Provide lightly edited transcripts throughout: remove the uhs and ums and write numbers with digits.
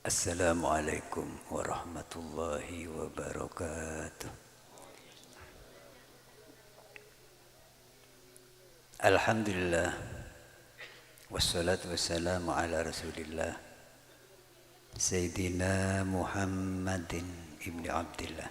Assalamualaikum warahmatullahi wabarakatuh. Alhamdulillah wassalatu wassalamu ala rasulillah Sayyidina Muhammadin ibni Abdillah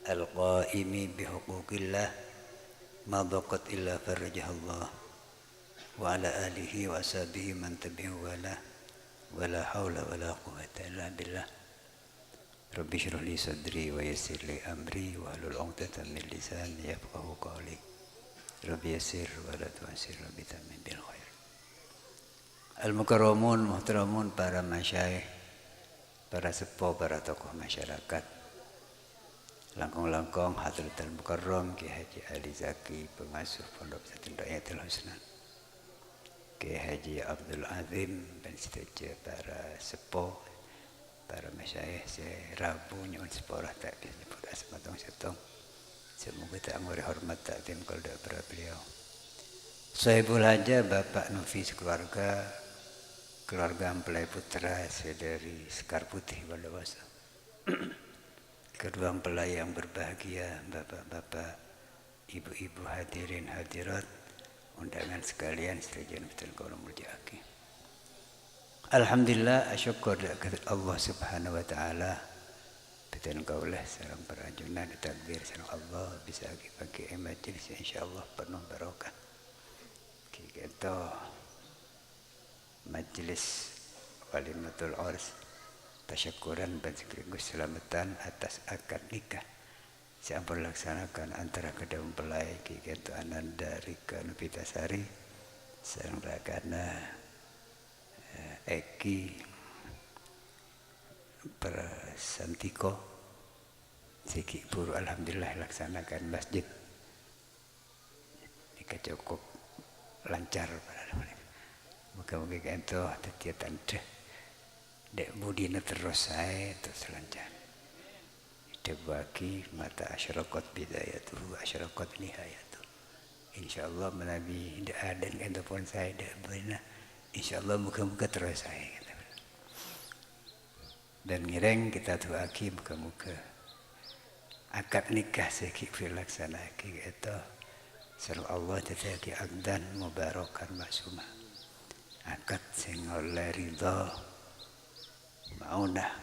al-qaimi bihuquqillah ma daqat illa farajahallah wa ala alihi wa ashabihi man tabi'u wala hawla wala quwwata illa billah. Rabbi shrah li sadri wa yassir li amri wa hlul 'uqdatam min lisani yafqahu qawli. Rabbi yassir wa la tu'assir rabbi tamim bil khair. Al-mukarramun muhtaramun, para masyayikh, para sepuh, para tokoh masyarakat, langkung-langkung Hadratul Mukarram Ki Haji Ali Zaki, pengasuh Pondok Pesantren Rayatul Husna, Ki Haji Abdul Azim, dan seterusnya para sepuh, para masyayikh, Rabu nyuwun sepurah tak bisa nyebut asmatong setong. Semoga tak ngori hormat tak tim kalau para beliau. Sahibul Haja Bapak Nufis keluarga mempelai putra dari Sekar Putih Bandawasa. Kedua mempelai yang berbahagia, bapak-bapak, ibu-ibu hadirin hadirat, undangan sekalian setujuan betul kalau muljaki. Alhamdulillah, syukur kepada Allah Subhanahu wa taala. Betul kaulah sareng perajunan takbir sareng Allah bisa pakai majelis insyaallah penuh barokah. Kita majelis walimatul urs tasyakuran dan sekaligus selamatan atas akad nikah yang berlaksanakan antara kedua mempelai Ki Ananda Rika Novitasari sareng Ragana Eki Prasantiko Siki Buru. Alhamdulillah laksanakan masjid nikah cukup lancar. Moga-moga itu tetiatan dek budina terus saya terus lancar. Debaki mata asyraqat bidayatuhu asyraqat nihayatuh. Insyaallah menabi dan itu pun saya dek budina. Insyaallah moga-moga terus saya. Dan ngireng kita doaki moga-moga akad nikah seki filaksanaki itu sareng Allah teteki akdan mubarakan maksumah. Akad sing oleh ridha, maunah,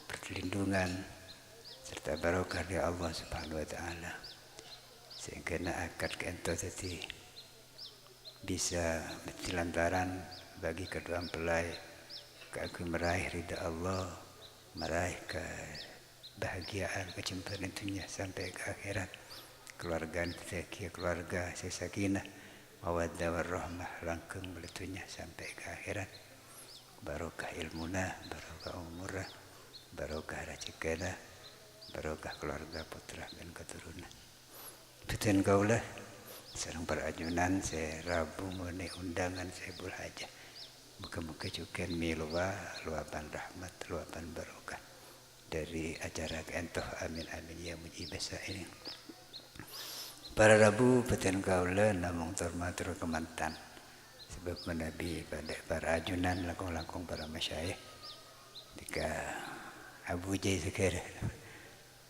perlindungan serta barokah dari Allah Subhanahu wa taala. Sehingga akad kento jadi bisa lantaran bagi kedua mempelai keagung meraih ridha Allah, meraih kebahagiaan kecemburuan dunia sampai ke akhirat. Keluarga kita keluarga sakinah mawaddah warahmah langkung meletunya sampai ke akhirat. Barokah ilmuna, barokah umurah, barokah rezekina, barokah keluarga putra dan keturunan. Betul kaulah sareng para ajunan saya Rabu mengenai undangan Sahibul Haja. Muka-muka juga milwa luapan rahmat, luapan barokah dari acara kentoh. Amin amin ya mujibah sa'irin. Para Rabu betul kaulah namung termatur kemantan sebab menabi pada para ajunan langkung-langkung para masyayikh jika Abu Jai sekir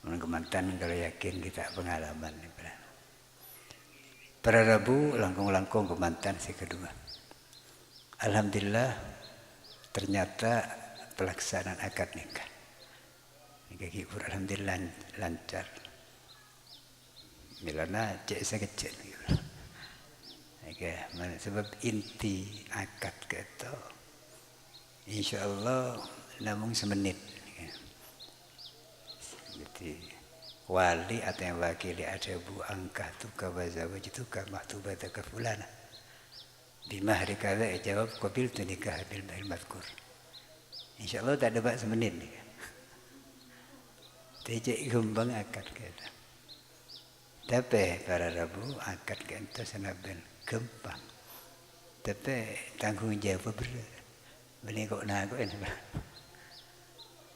kemantan kalau yakin kita pengalaman. Para Rabu langkung-langkung kemantan si kedua. Alhamdulillah ternyata pelaksanaan akad nikah hibur alhamdulillah lancar. Milana cek sekecil gitu. Sebab inti akad kita insyaallah namung semenit. Jadi wali atau yang wakili ada bu angkah tuka wazawajtuka mahtubataka fulana bimahri kada jawab qabil tu nikah bil mahil madkur. Insyaallah tak ada bak semenit nih. Tejek gembang akad kita. Tapi para Rabu akad kita senaben gampang. Tapi tanggung jawab berat. Beli kok nak kok ini.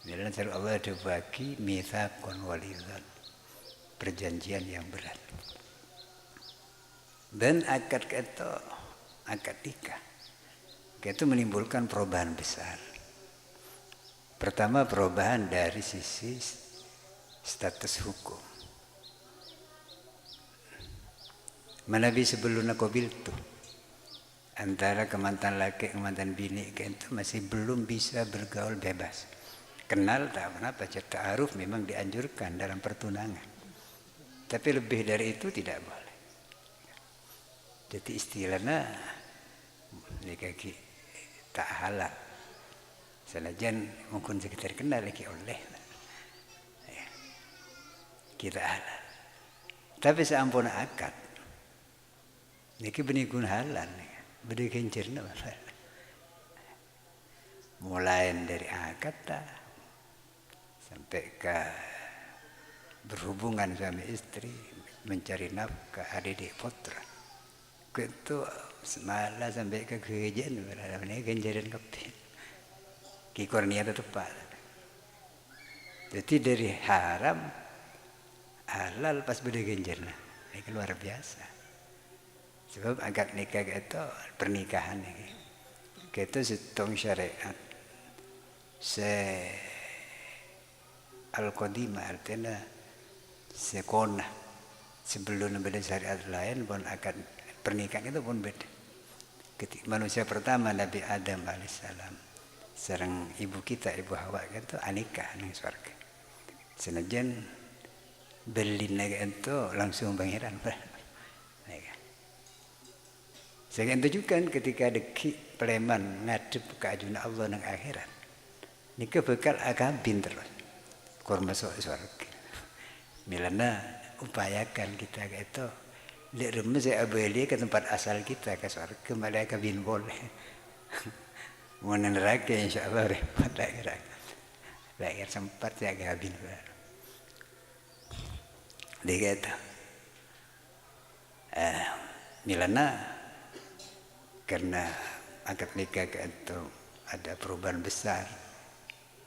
Dalam surah Allah ada bagi mitsaqun walidhan, perjanjian yang berat. Dan akad kita akad nikah itu menimbulkan perubahan besar. Pertama perubahan dari sisi status hukum. Manabi sebelum nakobil tuh antara kemantan laki kemantan bini itu masih belum bisa bergaul bebas. Kenal tak kenapa ta'aruf memang dianjurkan dalam pertunangan. Tapi lebih dari itu tidak boleh. Jadi istilahnya nikah tak halal. Sanajan mungkin sekitar kenal lagi oleh kita halal. Tapi seampun akad niki benikun halal beda kencerna mulai dari akad sampai ke berhubungan suami istri mencari nafkah adik putra itu malah sampai ke kerjaan berada ini kenceran kape kikornia tepat. Jadi dari haram halal pas beda kencerna ini luar biasa. Sebab akad nikah itu pernikahan ini. Itu setong syariat. Al-Qadimah artinya sekona. Sebelum beda syariat lain pun akad pernikahan itu pun beda. Ketika manusia pertama Nabi Adam alaihissalam sareng ibu kita Ibu Hawa itu anikah nang surga. Senajan belina itu langsung pangeran. Sehingga itu juga ketika deki Pleman ngadep ke ajuna Allah nang akhirat. Nika bekal akabin terus. Kur masuk surga. Milana upayakan kita itu lihat rumah saya abeli ke tempat asal kita ke surga malah akabin boleh. Mau neraka insyaallah repot akhirat. Lahir sempat ya akabin. Dia kata milana karena akad nikah itu ada perubahan besar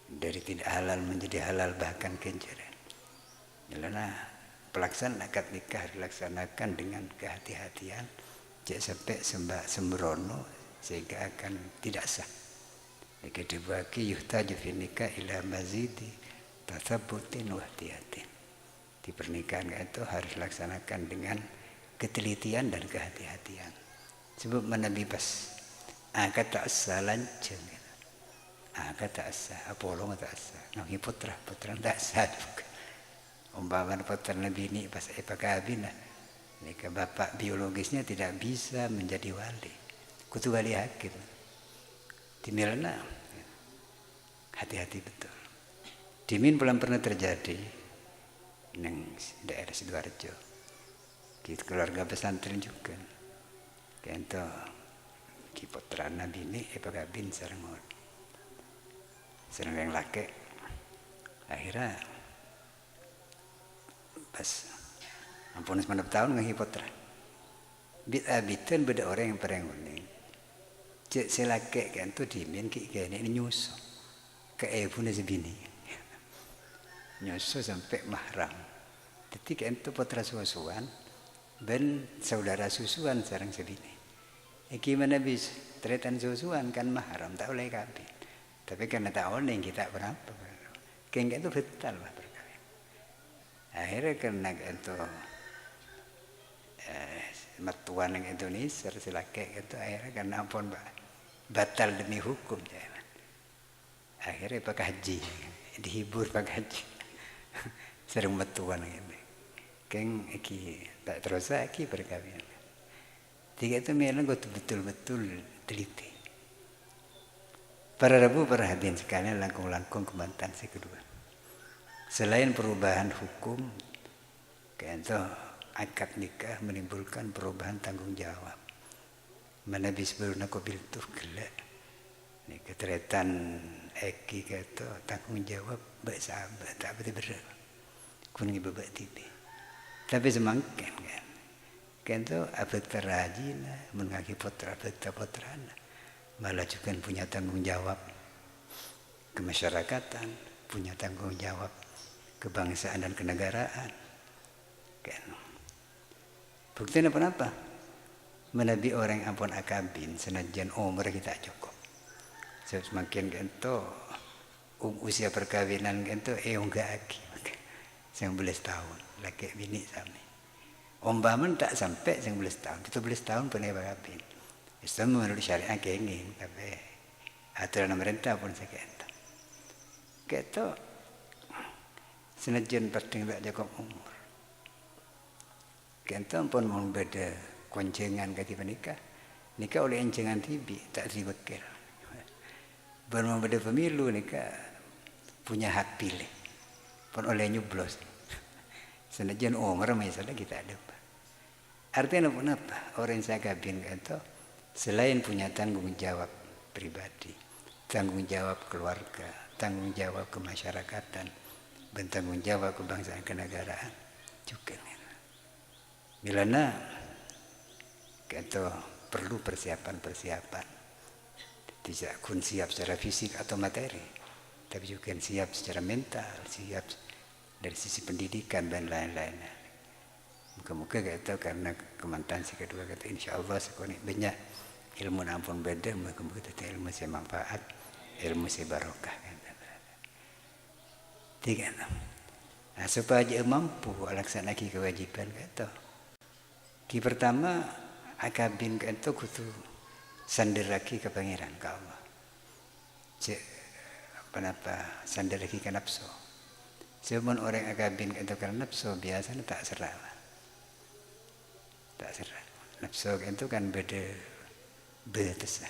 dari tidak halal menjadi halal bahkan kenceran. Karena pelaksanaan akad nikah dilaksanakan dengan kehati-hatian, jangan sampai sembrono sehingga akan tidak sah. Jika dibagi yuhtaju fi nikah ila mazidi tathabbutin wa ihtiyatin. Di pernikahan itu harus dilaksanakan dengan ketelitian dan kehati-hatian. Sebab Nabi pas akad tak sah lanceng. Akad tak sah, Apollo tak sah. Nabi putra tak sah juga. Umpama putra Nabi ini pas kawin nikah bapak biologisnya tidak bisa menjadi wali. Kutu wali hakim. Di Milana hati-hati betul. Di Min belum pernah terjadi di daerah Sidoarjo. Kita keluarga pesantren juga. Kento ki putra Nabi ini kawin sareng yang laki. Akhirnya pas ampun 9 tahun ngahi putra. Bit-abitan beda orang yang perang uning. Cek selake kento dimin ki kene nyusu. Ke ibune sebini. Nyusu sampai mahram. Jadi kento putra susuan ben saudara susuan sareng sebini. Gimana bisa tretan susuan kan mahram tak boleh kawin. Tapi karena tak oleh kita berapa. Kayak itu betul lah berkawin. Akhirnya karena itu mertuan yang Indonesia silake itu akhirnya karena ampun batal demi hukum jangan. Akhirnya pakai haji dihibur pakai haji. Sering mertuan ini. Keng iki tak terus lagi berkawin. Tiga itu memang betul-betul teliti. Para Rabu perhatian sekalian langkung-langkung kebantan kedua. Selain perubahan hukum, kento akad nikah menimbulkan perubahan tanggung jawab. Mana bis baru nak bil tuh gelak. Ni keteretan eki kata tanggung jawab bersahabat tak betul. Kuning bebak tibi. Tapi semangkin kan. Kento abad terajina mengaki putra putrana malah juga punya tanggung jawab kemasyarakatan, punya tanggung jawab kebangsaan dan kenegaraan. Kan. Buktinya apa? Menabi orang ampun akabin senajan umur kita cukup. Semakin kento usia perkawinan itu enggak lagi 19 tahun laki bini sami ombaman tak sampai 19 tahun 17 tahun pun ya kawin Islam menurut syariat kenging tapi aturan pemerintah pun sekian itu senajan penting tak cukup umur kita pun mau beda koncengan kati nikah oleh encengan tibi tak dibekir baru beda pemilu nikah punya hak pilih pun oleh nyublos senajan umur misalnya kita ada artinya apa orang saya kawin itu selain punya tanggung jawab pribadi tanggung jawab keluarga tanggung jawab kemasyarakatan dan tanggung jawab kebangsaan kenegaraan juga bilana itu perlu persiapan tidak kun siap secara fisik atau materi tapi juga siap secara mental siap dari sisi pendidikan dan lain-lain. Muka-muka kata karena kemantan si kedua kata insya Allah sekolah banyak ilmu nampun beda muka-muka kata ilmu saya manfaat ilmu saya barokah tiga nah supaya dia mampu laksanakan kewajiban kata ki pertama akabin kata kutu sandaraki ke pangeran ke Allah cek apa sandaraki ke nafsu sebab orang akabin itu karena nafsu biasanya tak serah nafsu itu kan beda batas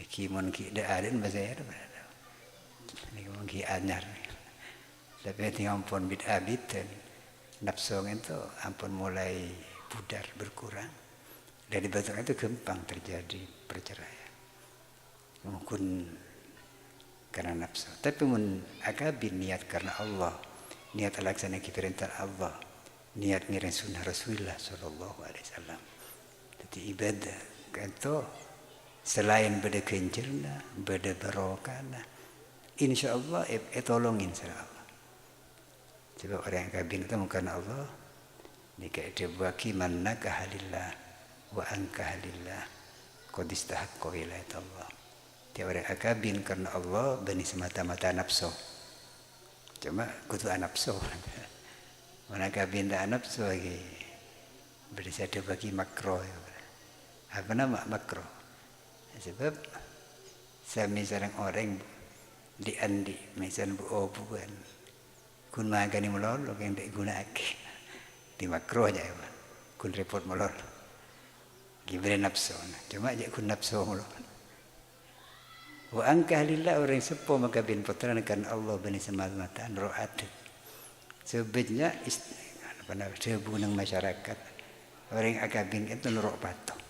kimun ki dah ada bahasa Arab ni kimun ki anyar tapi yang ampun bid'abitan nafsu itu ampun mulai pudar berkurang dari bentuk itu gampang terjadi perceraian mungkin karena nafsu tapi mun akabin niat karena Allah niat laksana perintah Allah niat ngiring sunnah Rasulullah sallallahu alaihi wasallam jadi ibadah itu selain beda kencerna beda barokahna insyaallah tolongin sama Allah sebab orang yang akabin itu bukan Allah nikah dia baki manaka halillah wa anka halillah qad istahaqqa wilayat Allah dia orang akabin karena Allah bani semata-mata nafsu cuma kutu nafsu mana akabin tak nafsu lagi bersada bagi makro apa nama makro sebab misalnya orang di andi misalnya bukan kun magani melol yang digunakan di makro aja kun report melol gibran nafsu cuma aja kun nafsu melol wa angka halillah orang sepo maka bin putra karena Allah bani semata ro'at sebetulnya hubungan masyarakat orang akabin itu nuruk patung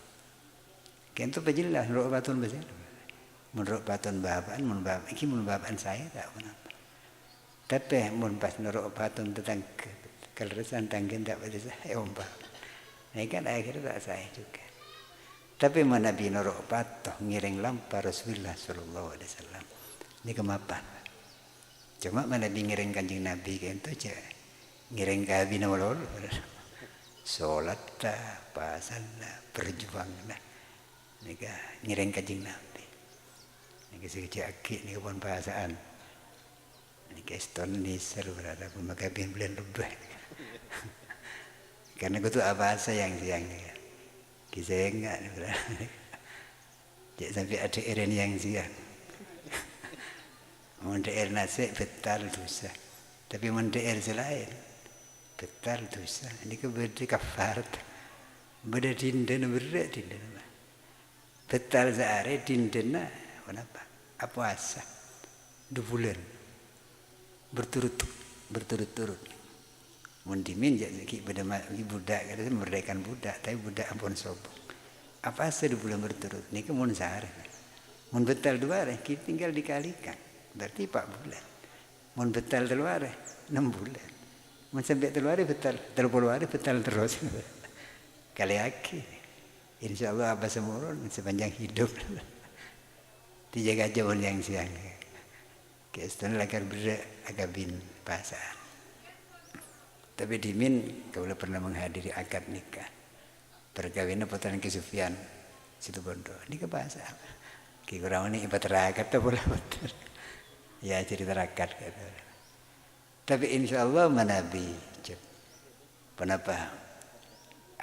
itu pejelas nuruk patung besar menurut patung babaan mun saya tak kenapa tapi mun pas nuruk patung tentang kelerasan tanggen tak pada saya ombak ini kan akhirnya tak saya juga tapi mana Nabi nuruk patuh ngiring lampar Rasulullah sallallahu alaihi wasallam ini kemapan cuma mana Nabi ngiring kanjeng Nabi kan itu aja ngiring kabin awal salat pasan berjuang ini ngiring kanjeng Nabi ini sekecil akik ini pun bahasaan ini keston ni seru berada pun makabin bulan lebih karena itu bahasa yang siang kisah enggak jadi sampai ada iran yang siang mendair nasi betal dosa tapi mendair selain betal dosa ini kebetulan kafarat beda dinda berat dinda betal sehari dinda kenapa apa asa 2 bulan berturut-turut mundimin jadi pada budak kata merdekakan budak tapi budak ampun sombong apa asa 2 bulan berturut ni mun sehari mun betal 2 hari kita tinggal dikalikan berarti 4 bulan mun betal 3 hari 6 bulan mun sampai 3 hari betal 30 hari betal terus kali aki insyaallah abah semurun sepanjang hidup dijaga jauh yang siang keston lakar berak agabin pasaan tapi dimin kalau pernah menghadiri akad nikah perkawinan putra Ki Sufyan situ Bondo ini ke bahasa Ki kurang ini ibarat akad tak boleh betul Ya cerita rakat. Tapi insya Allah manabi. Kenapa?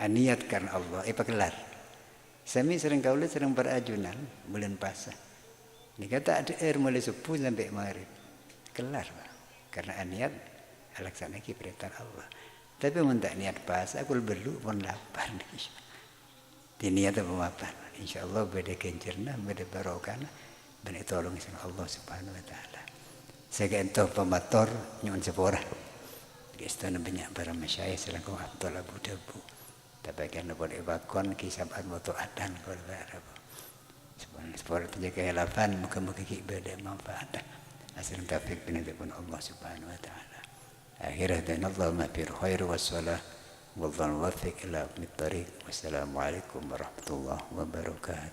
Niat karena Allah. Kelar. Sami sering kaulah sering berajunan bulan puasa. Ini kata ada air mulai subuh sampai maghrib. Kelar Pak. Karena niat laksanakan perintah Allah. Tapi mun tak niat puasa aku belum pun lapar. Di niat apa mapan. Insya Allah beda kencerna, beda barokana. Benda tolong sama Allah Subhanahu Wa Taala. Saya entah pemator nyuwun sepora. Gestana banyak para masyayikh selangkung Abdul Abu Dabu. Tapi kan boleh bakon kisah moto adan kalau ada. Sepora terjaga helapan muka-muka ibadah manfaat. Asal taufik binatipun Allah Subhanahu Wa Taala. Akhirnya Allah mafir khair wassalah. Wallahu muwaffiq ila aqwamit thariq. Wassalamualaikum warahmatullahi wabarakatuh.